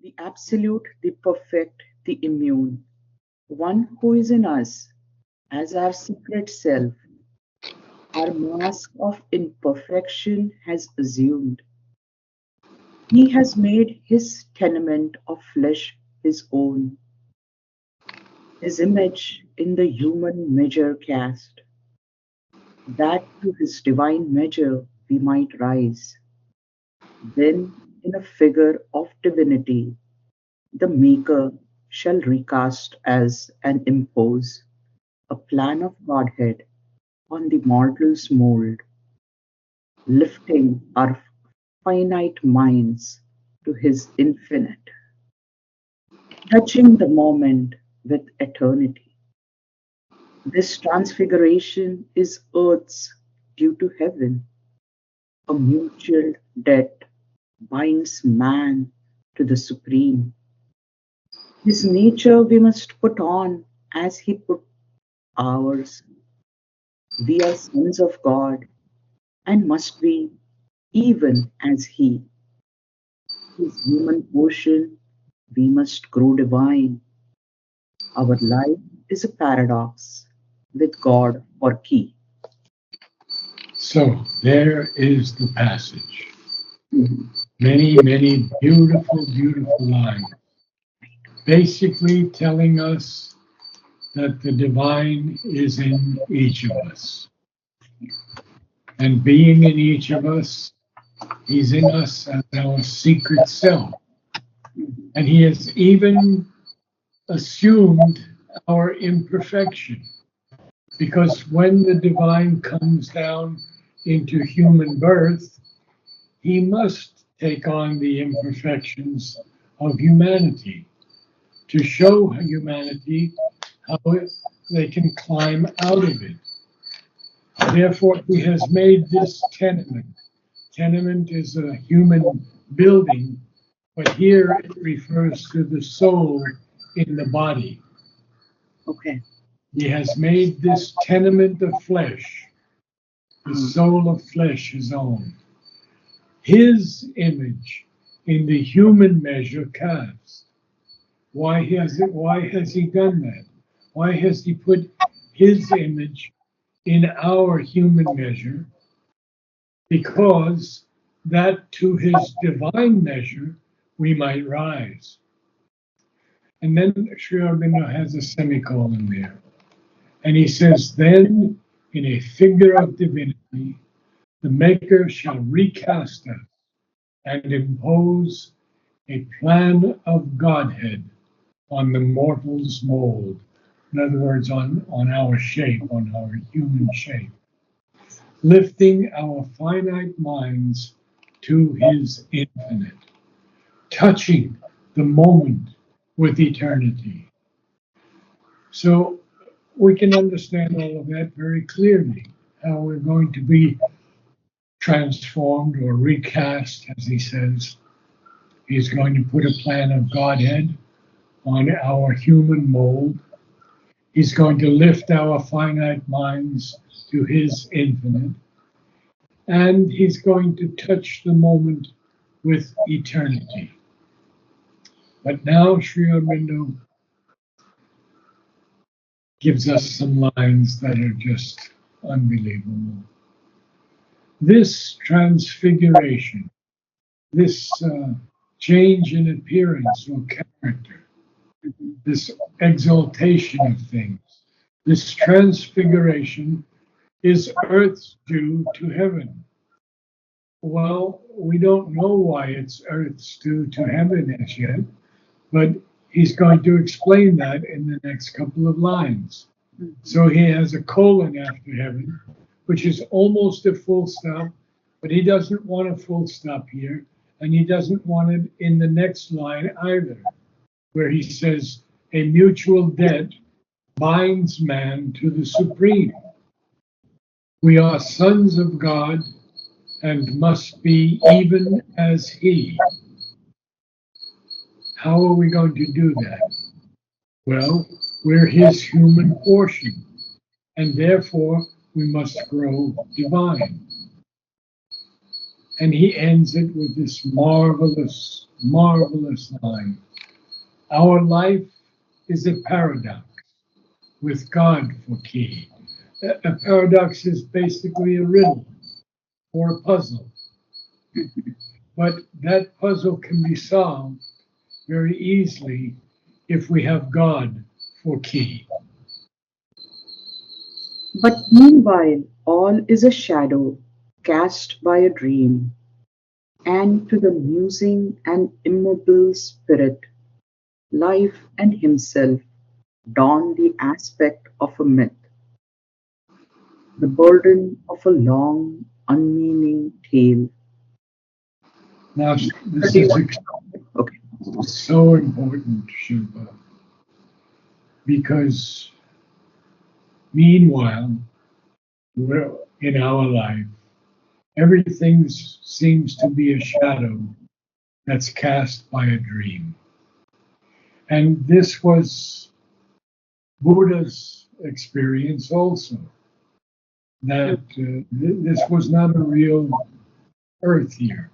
the absolute, the perfect, the immune, one who is in us as our secret self, our mask of imperfection has assumed. He has made his tenement of flesh his own, his image in the human measure cast, that to his divine measure we might rise. Then, in a figure of divinity, the Maker shall recast as and impose a plan of Godhead on the mortal's mould, lifting our finite minds to his infinite, touching the moment with eternity. This transfiguration is earth's due to heaven. A mutual debt binds man to the supreme. His nature we must put on as he put ours. We are sons of God and must be even as he. His human portion we must grow divine. Our life is a paradox with God for key. So there is the passage. Mhm. Many, many beautiful, beautiful lines. Basically telling us that the divine is in each of us. And being in each of us, he's in us as our secret self. And he has even assumed our imperfection. Because when the divine comes down into human birth, he must take on the imperfections of humanity to show humanity how they can climb out of it. Therefore, he has made this tenement. Tenement is a human building, but here it refers to the soul in the body. Okay. He has made this tenement of flesh, the soul of flesh, his own. His image in the human measure cast. Why has he done that? Why has he put his image in our human measure? Because that to his divine measure we might rise. And then Sri Aurobindo has a semicolon there. And he says, then in a figure of divinity, the Maker shall recast us and impose a plan of Godhead on the mortal's mold. In other words, on our shape, on our human shape, lifting our finite minds to his infinite, touching the moment with eternity. So we can understand all of that very clearly, how we're going to be transformed or recast, as he says. He's going to put a plan of Godhead on our human mold. He's going to lift our finite minds to his infinite. And he's going to touch the moment with eternity. But now Sri Aurobindo gives us some lines that are just unbelievable. This transfiguration, this change in appearance or character, this exaltation of things, this transfiguration is earth's due to heaven. Well, we don't know why it's earth's due to heaven as yet, but he's going to explain that in the next couple of lines. So he has a colon after heaven, which is almost a full stop, but he doesn't want a full stop here, and he doesn't want it in the next line either, where he says, a mutual debt binds man to the supreme. We are sons of God and must be even as he. How are we going to do that? Well, we're his human portion, and therefore we must grow divine. And he ends it with this marvelous marvelous line. Our life is a paradox with God for key. A paradox is basically a riddle or a puzzle, but that puzzle can be solved very easily if we have God for key. But meanwhile, all is a shadow cast by a dream, and to the musing and immobile spirit, life and himself don the aspect of a myth, the burden of a long, unmeaning tale. Now, Or this do you is want Okay. so important, Shilpa, because meanwhile, we're in our life, everything seems to be a shadow that's cast by a dream. And this was Buddha's experience also, that this was not a real earth here.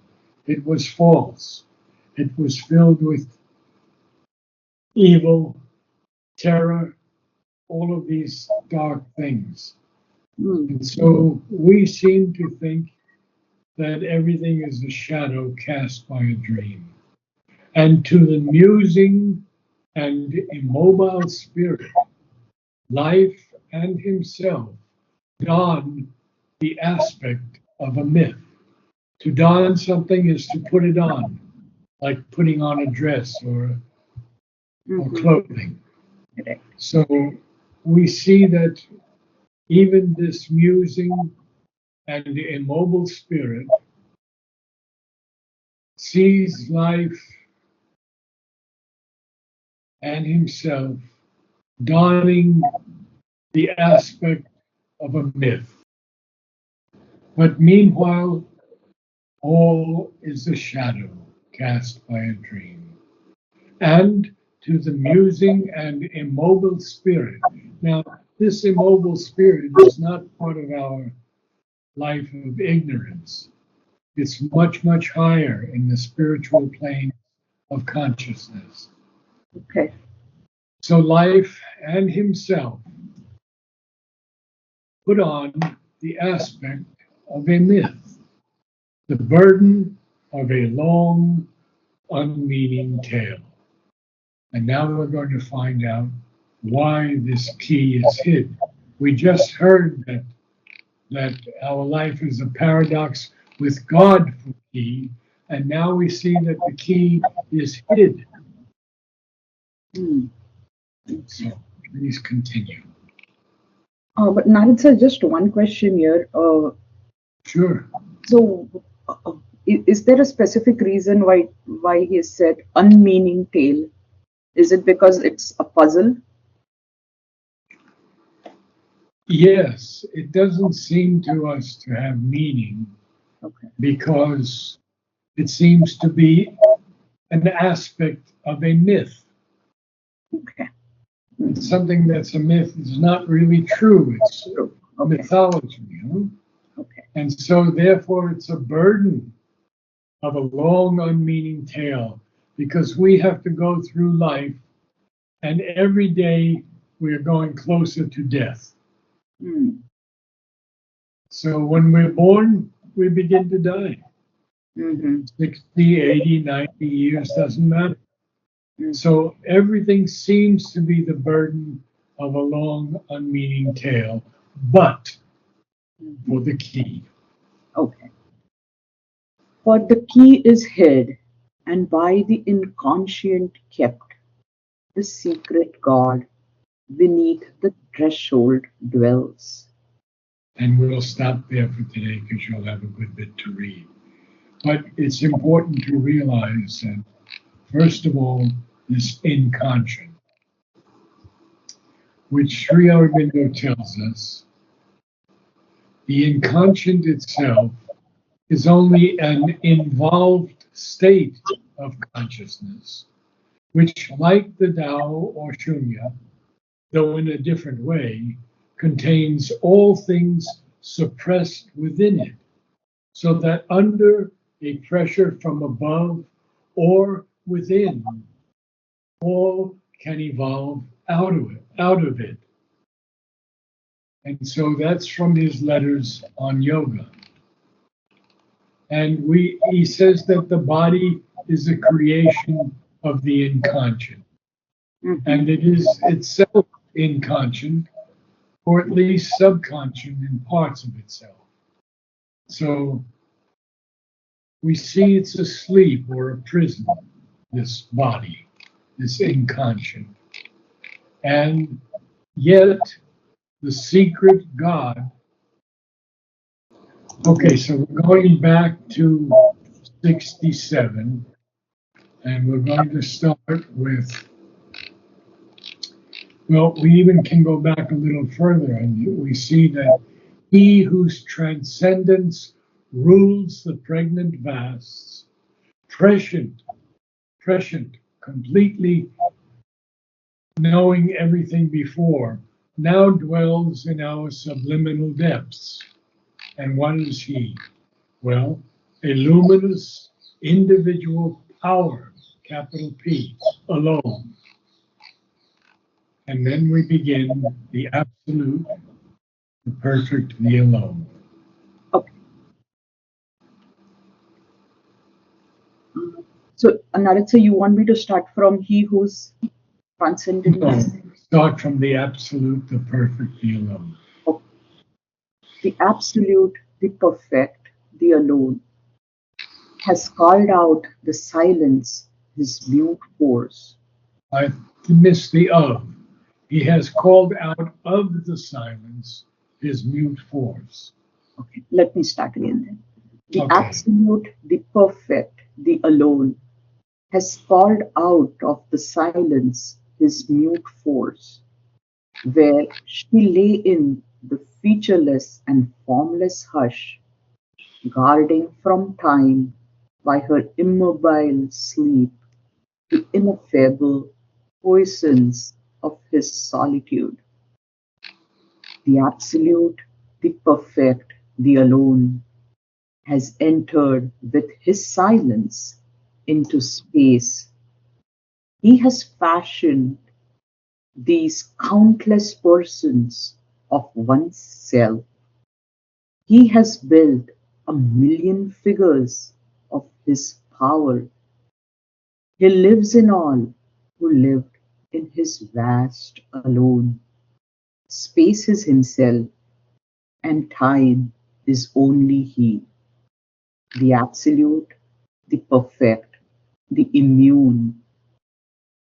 It was false. It was filled with evil, terror, all of these dark things. Mm. And so we seem to think that everything is a shadow cast by a dream. And to the musing and immobile spirit, life and himself don the aspect of a myth. To don something is to put it on, like putting on a dress or Mhm. clothing. Correct. So we see that even this musing and immobile spirit sees life and himself donning the aspect of a myth. But meanwhile, all is a shadow cast by a dream. And to the musing and immobile spirit. Now, this immobile spirit is not part of our life of ignorance. It's much, much higher in the spiritual plane of consciousness. Okay. So life and himself put on the aspect of a myth, the burden of a long, unmeaning tale. And now we're going to find out why this key is hid. We just heard that our life is a paradox with God for key, and now we see that the key is hid. Mm. So please continue. But Narad sir, just one question here. Sure. So, is there a specific reason why he has said unmeaning tale? Is it because it's a puzzle? Yes, it doesn't seem to us to have meaning Okay. because it seems to be an aspect of a myth. Okay. Something that's a myth is not really true. It's True. Okay. mythology, you know? Okay. And so therefore it's a burden of a long unmeaning tale because we have to go through life and every day we are going closer to death. Mm. So when we're born, we begin to die. Mm-hmm. 60, 80, 90 years, doesn't matter. Mm. So everything seems to be the burden of a long, unmeaning tale, but for the key. Okay. For the key is hid, and by the inconscient kept, the secret God beneath the threshold dwells. And we'll stop there for today because you'll have a good bit to read. But it's important to realize that, first of all, this inconscient, which Sri Aurobindo tells us, the inconscient itself is only an involved state of consciousness, which, like the Tao or Shunya, though in a different way, contains all things suppressed within it, so that under a pressure from above or within, all can evolve out of it. And so that's from his letters on yoga. And he says that the body is a creation of the inconscient, Mhm. and it is itself inconscient, or at least subconscious in parts of itself. So we see it's a sleep or a prison, this body, this inconscient. And yet, the secret God. Okay, so we're going back to 67, and we're going to start with, well, we even can go back a little further, and we see that he whose transcendence rules the pregnant vasts, prescient, prescient, completely knowing everything before, now dwells in our subliminal depths. And what is he? Well, a luminous individual power, capital P, alone. And then we begin the absolute, the perfect, the alone. Okay. So, Narad, so you want me to start from he whose No, transcendence? start from the absolute, the perfect, the alone. Okay. The absolute, the perfect, the alone, has called out the silence, his mute force. I miss the of. He has called out of the silence his mute force. Okay, let me start again then. The Okay. absolute, the perfect, the alone, has called out of the silence his mute force, where she lay in the featureless and formless hush, guarding from time by her immobile sleep the ineffable poisons of his solitude. The absolute, the perfect, the alone, has entered with his silence into space. He has fashioned these countless persons of one's self. He has built a million figures of his power. He lives in all who lived in his vast alone. Space is himself, and time is only he. The absolute, the perfect, the immune,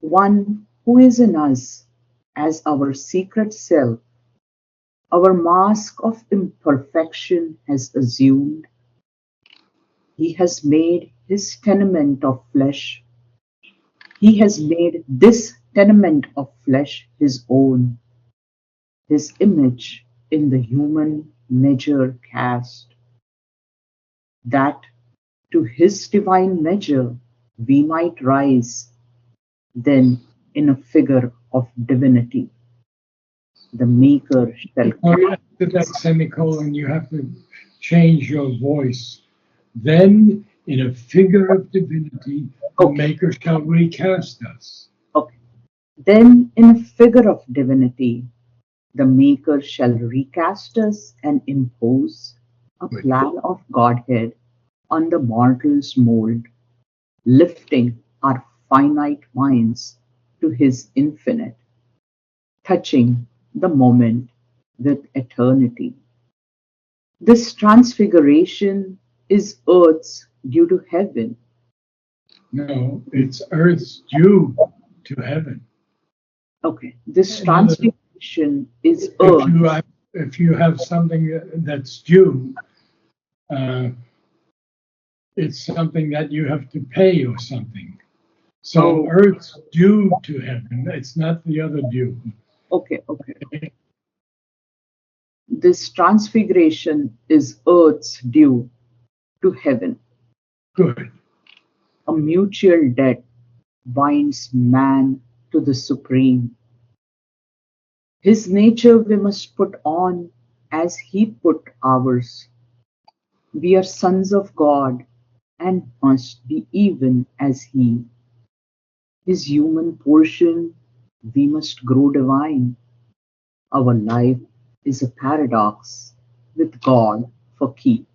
one who is in us as our secret self, our mask of imperfection has assumed. He has made his tenement of flesh. He has made this tenement of flesh his own, his image in the human measure cast, that to his divine measure we might rise, then in a figure of divinity, the Maker shall After that semicolon, you have to change your voice. Then, in a figure of divinity, the okay, Maker shall recast us. okay. Then in a figure of divinity, the Maker shall recast us and impose a Good. plan of Godhead on the mortal's mold, lifting our finite minds to his infinite, touching the moment with eternity. This transfiguration is earth's due to heaven. No, it's earth's due to heaven. Okay, this In other, transfiguration is if you earth's. have, if you have something that's due, uh, it's something that you have to pay or something. So Oh, earth's due to heaven. It's not the other due. okay, okay. This transfiguration is earth's due to heaven. Good. A mutual debt binds man to the supreme. His nature we must put on as he put ours. We are sons of God and must be even as he. His human portion, we must grow divine. Our life is a paradox with God for key.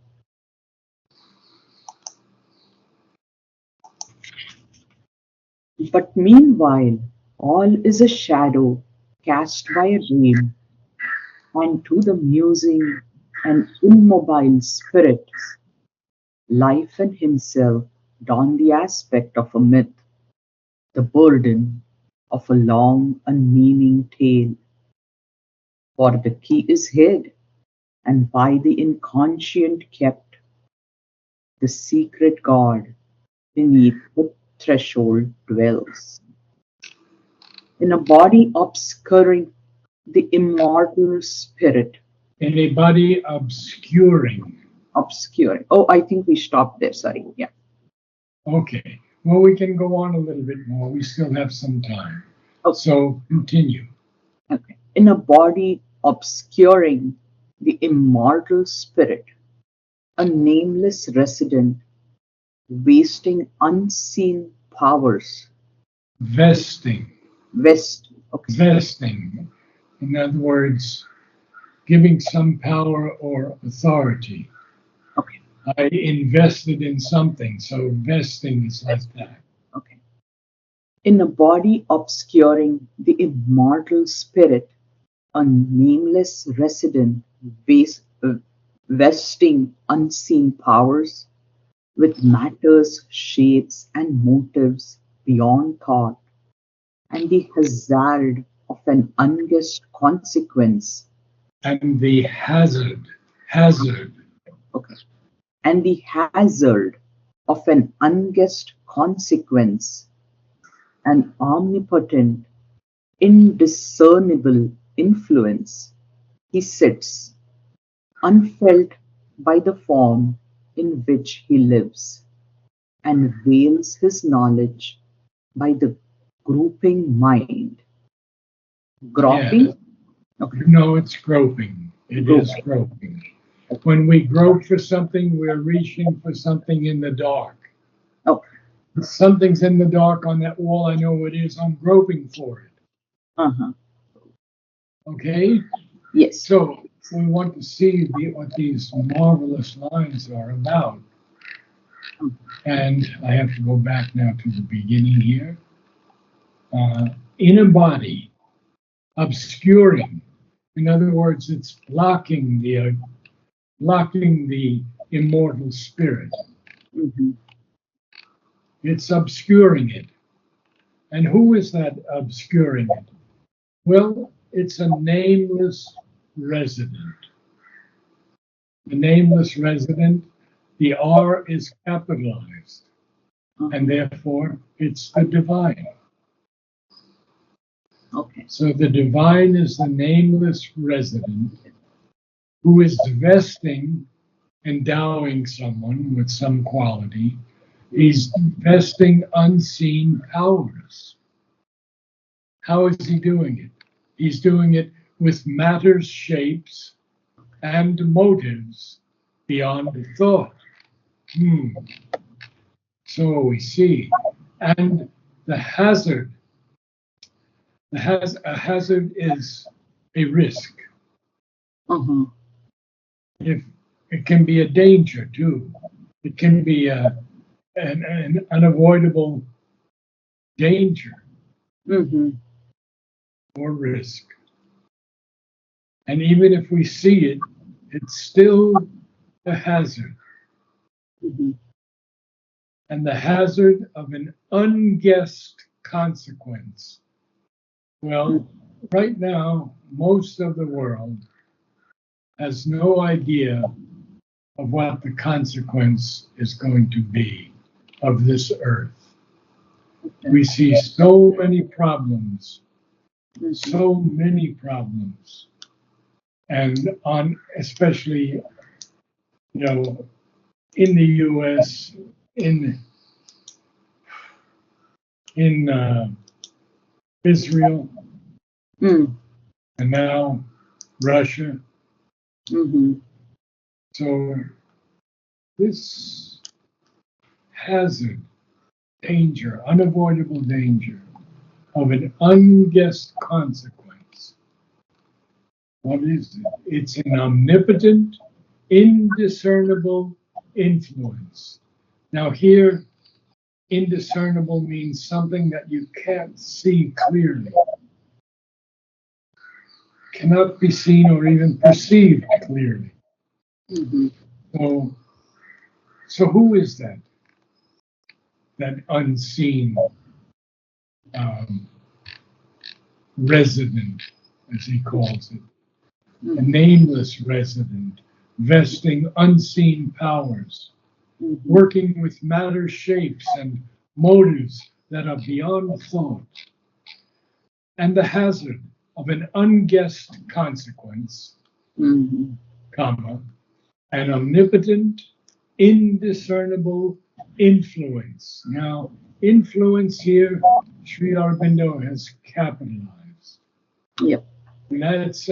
But meanwhile, all is a shadow cast by a dream, and to the musing and immobile spirit, life and himself don the aspect of a myth, the burden of a long unmeaning tale. For the key is hid, and by the inconscient kept, the secret God beneath the threshold dwells. In a body obscuring the immortal spirit, In a body obscuring. obscuring. Oh, I think we stopped there. Sorry. Yeah. Okay. Well, we can go on a little bit more. We still have some time. Oh, So continue. okay. In a body obscuring the immortal spirit, a nameless resident wasting unseen powers. Vesting. West. Okay. Vesting. In other words, giving some power or authority. Okay. I invested in something, so vesting is like that. Okay. In a body obscuring the immortal spirit, a nameless resident vesting unseen powers with matters, shapes, and motives beyond thought, and the hazard of an unguessed consequence. And the hazard, Okay. And the hazard of an unguessed consequence, an omnipotent, indiscernible influence. He sits, unfelt by the form in which he lives, and veils his knowledge by the grouping mind. yeah, Groping? Okay, no, it's groping. It is groping. groping. When we grope for something, we're reaching for something in the dark. Oh, If something's in the dark on that wall, I know it is. I'm groping for it. uh-huh. Okay? Yes. So we want to see what these marvelous lines are about. And I have to go back now to the beginning here. In a body, obscuring. In other words, it's blocking the immortal spirit. Mm-hmm. It's obscuring it. And who is that obscuring it? Well, it's a nameless resident. The nameless resident, the R is capitalized, Uh-huh. and therefore it's the divine. Okay. So the divine is the nameless resident who is vesting, endowing someone with some quality. He's vesting unseen powers. How is he doing it? He's doing it with matters, shapes, and motives beyond thought. Hmm. So we see. And the hazard, a hazard is a risk. Uh-huh. If it can be a danger too, it can be an unavoidable danger Mm-hmm. or risk. And even if we see it, it's still a hazard. Mm-hmm. And the hazard of an unguessed consequence. Well, right now, most of the world has no idea of what the consequence is going to be of this earth. We see so many problems, and on especially in the U.S., in in Israel, Mm-hmm. and now Russia. Mm-hmm. So this hazard, danger, unavoidable danger of an unguessed consequence. What is it? It's an omnipotent, indiscernible influence. Now, here, indiscernible means something that you can't see clearly, cannot be seen or even perceived clearly. Mhm. So who is that? That unseen um, resident, as he calls it, a Mhm. nameless resident, vesting unseen powers, Mhm. working with matter shapes and motives that are beyond thought, and the hazard of an unguessed consequence, Mhm. comma, an omnipotent, indiscernible influence. Now, influence here, Sri Aurobindo has capitalized. Yep. And that's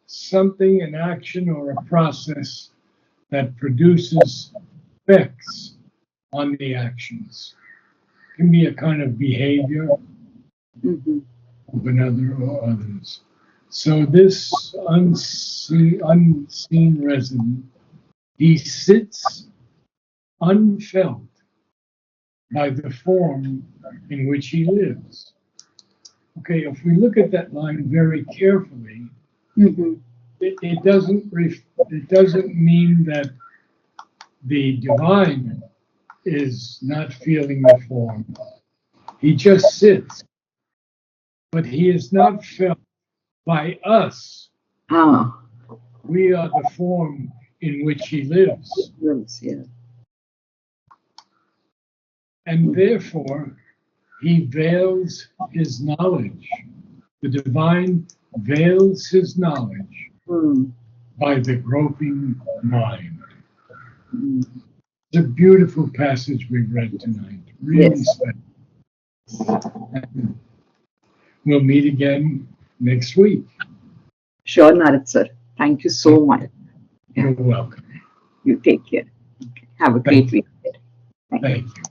something, an action or a process that produces effects on the actions. It can be a kind of behavior Mhm. of another or others. So this unseen resident, he sits unfelt by the form in which he lives. Okay, if we look at that line very carefully, Mhm. it doesn't mean that the divine is not feeling the form. He just sits, but he is not felt by us. Ah, We are the form in which he lives. yes, yeah. And therefore, he veils his knowledge. The divine veils his knowledge Mm. by the groping mind. Mm. It's a beautiful passage we read tonight, really Yes. special. And we'll meet again next week. Sure, Narad sir. Thank you so much. Yeah. You're welcome. You take care. Okay. Have a Thank great you. week. Thank you. Thank you.